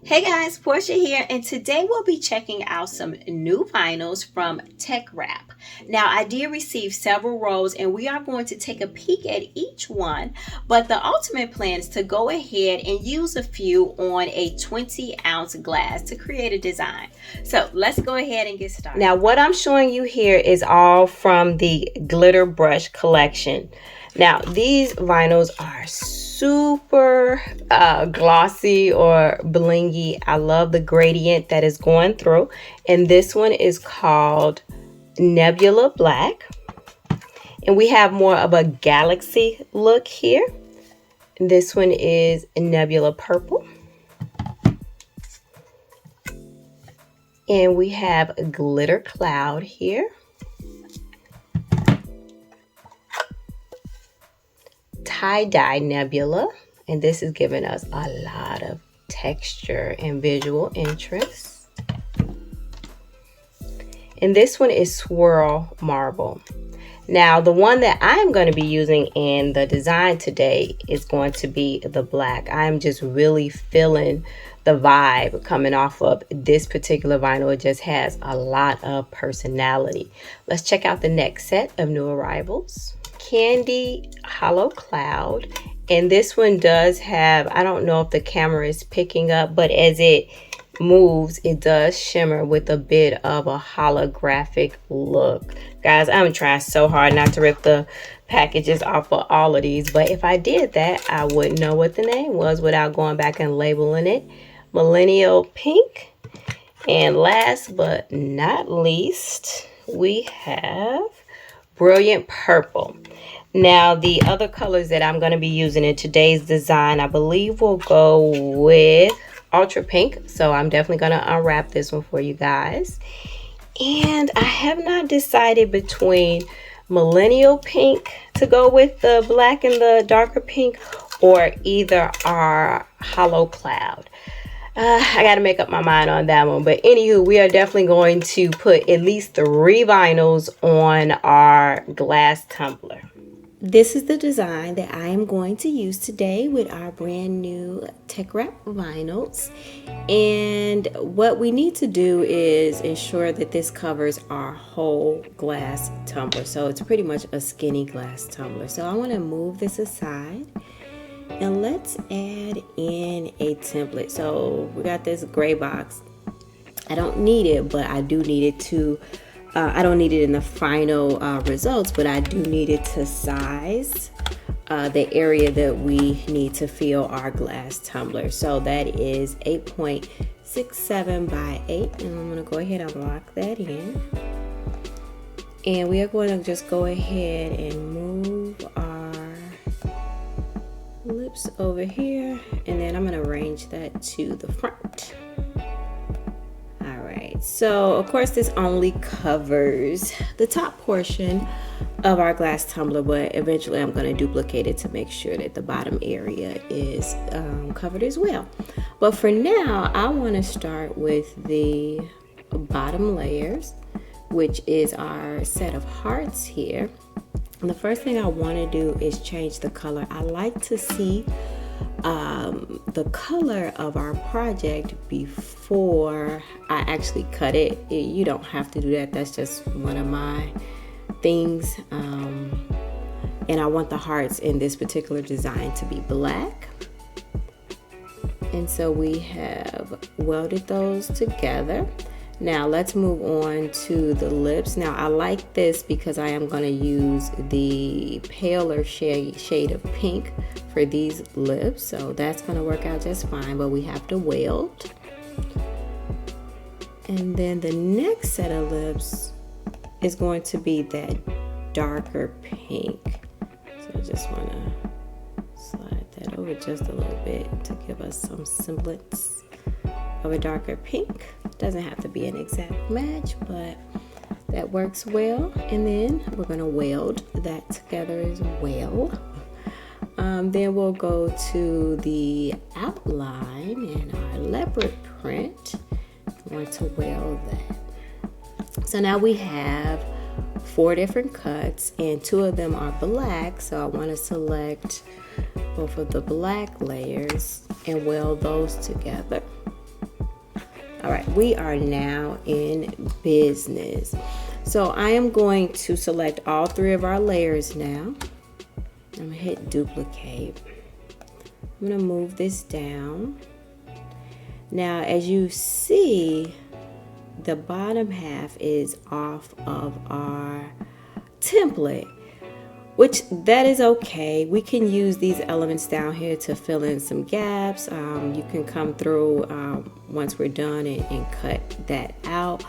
Hey guys, Portia here, and today we'll be checking out some new vinyls from Tech Wrap. Now, I did receive several rolls, and we are going to take a peek at each one, but the ultimate plan is to go ahead and use a few on a 20-ounce glass to create a design. So let's go ahead and get started. Now, what I'm showing you here is all from the glitter brush collection. Now, these vinyls are super glossy or blingy. I love the gradient that is going through, and this one is called Nebula Black, and we have more of a galaxy look here. This one is Nebula Purple, and we have a Glitter Cloud here. Tie-dye Nebula, and this is giving us a lot of texture and visual interest. And this one is Swirl Marble. Now, the one that I'm going to be using in the design today is going to be the black. I'm just really feeling the vibe coming off of this particular vinyl. It just has a lot of personality. Let's check out the next set of new arrivals. Candy Hollow Cloud, and this one does have, I don't know if the camera is picking up, but as it moves it does shimmer with a bit of a holographic look. Guys, I'm trying so hard not to rip the packages off of all of these, but if I did that I wouldn't know what the name was without going back and labeling it. Millennial Pink, and last but not least we have Brilliant Purple. Now, the other colors that I'm going to be using in today's design, I believe will go with Ultra Pink. So I'm definitely going to unwrap this one for you guys. And I have not decided between Millennial Pink to go with the black and the darker pink, or either our Hollow Cloud. I got to make up my mind on that one. But anywho, we are definitely going to put at least 3 vinyls on our glass tumbler. This is the design that I am going to use today with our brand new Tech Wrap vinyls. And what we need to do is ensure that this covers our whole glass tumbler. So it's pretty much a skinny glass tumbler. So I want to move this aside. And let's add in a template. So we got this gray box. I don't need it, but I do need it to, I don't need it in the final results, but I do need it to size the area that we need to fill our glass tumbler. So that is 8.67 by 8. And I'm going to go ahead and lock that in. And we are going to just go ahead and move our lips over here, and then I'm going to arrange that to the front. All right, so of course this only covers the top portion of our glass tumbler, but eventually I'm going to duplicate it to make sure that the bottom area is covered as well. But for now, I want to start with the bottom layers, which is our set of hearts here. And the first thing I want to do is change the color. I like to see the color of our project before I actually cut it. You don't have to do that. That's just one of my things. And I want the hearts in this particular design to be black. And so we have welded those together. Now let's move on to the lips. Now I like this because I am going to use the paler shade of pink for these lips. So that's going to work out just fine, but we have to weld. And then the next set of lips is going to be that darker pink. So I just want to slide that over just a little bit to give us some semblance of a darker pink. Doesn't have to be an exact match, but that works well. And then we're going to weld that together as well. Then we'll go to the outline and our leopard print. I'm going to weld that. So now we have 4 different cuts, and 2 of them are black. So I want to select both of the black layers and weld those together. All right, we are now in business. So I am going to select all 3 of our layers now. I'm gonna hit duplicate. I'm gonna move this down. Now, as you see, the bottom half is off of our template, which that is okay. We can use these elements down here to fill in some gaps. You can come through once we're done and cut that out,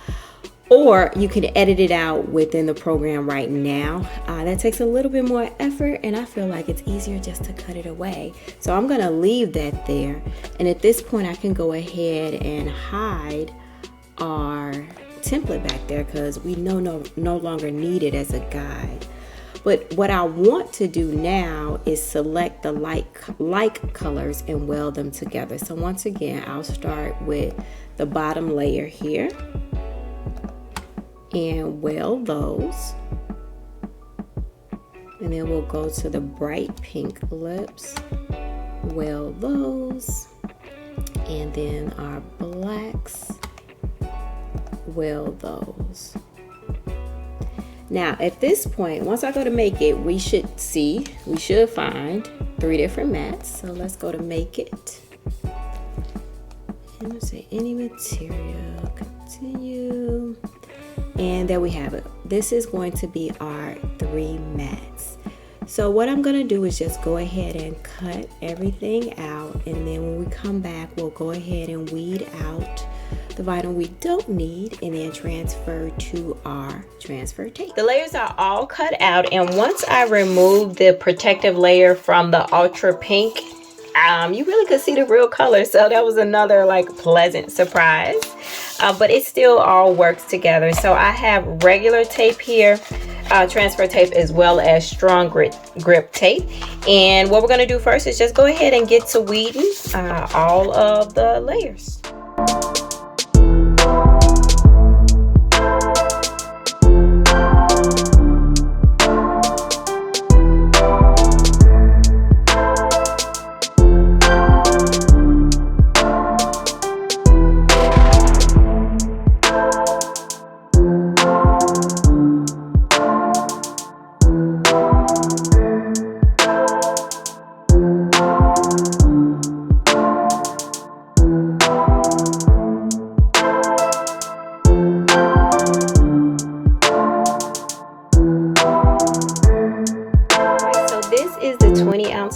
or you can edit it out within the program right now. That takes a little bit more effort, and I feel like it's easier just to cut it away. So I'm gonna leave that there, and at this point I can go ahead and hide our template back there because we no longer need it as a guide. But what I want to do now is select the like colors and weld them together. So once again, I'll start with the bottom layer here and weld those. And then we'll go to the bright pink lips, weld those, and then our blacks, weld those. Now at this point, once I go to make it, we should find 3 different mats. So let's go to make it. I'm gonna say any material, continue. And there we have it. This is going to be our 3 mats. So what I'm gonna do is just go ahead and cut everything out, and then when we come back, we'll go ahead and weed out the vinyl we don't need and then transfer to our transfer tape. The layers are all cut out, and once I remove the protective layer from the ultra pink, you really could see the real color. So that was another like pleasant surprise, but it still all works together. So I have regular tape here, transfer tape, as well as strong grip tape. And what we're going to do first is just go ahead and get to weeding all of the layers.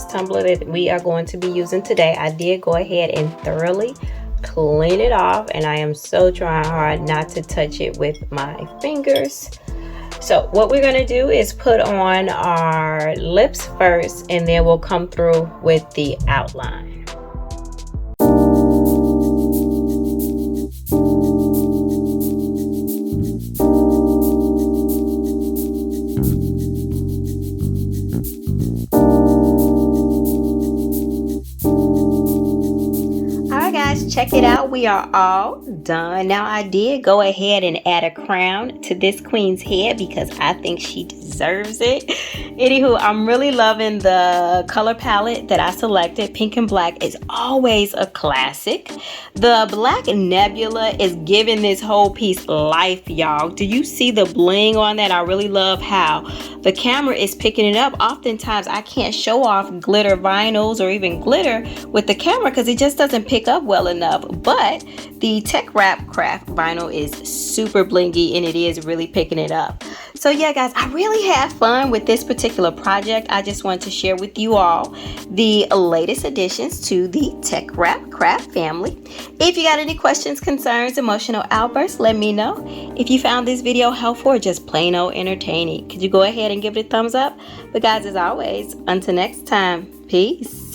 Tumbler that we are going to be using today. I did go ahead and thoroughly clean it off, and I am so trying hard not to touch it with my fingers. So what we're going to do is put on our lips first, and then we'll come through with the outline. Check it out, we are all done. Now I did go ahead and add a crown to this queen's head because I think she deserves it. Anywho, I'm really loving the color palette that I selected. Pink and black is always a classic. The black nebula is giving this whole piece life, y'all. Do you see the bling on that? I really love how the camera is picking it up. Oftentimes I can't show off glitter vinyls or even glitter with the camera because it just doesn't pick up well enough. But the Tech Wrap Craft vinyl is super blingy and it is really picking it up. So yeah, guys, I really had fun with this particular project. I just wanted to share with you all the latest additions to the Tech Wrap Craft family. If you got any questions, concerns, emotional outbursts, let me know. If you found this video helpful or just plain old entertaining, could you go ahead and give it a thumbs up? But guys, as always, until next time, peace.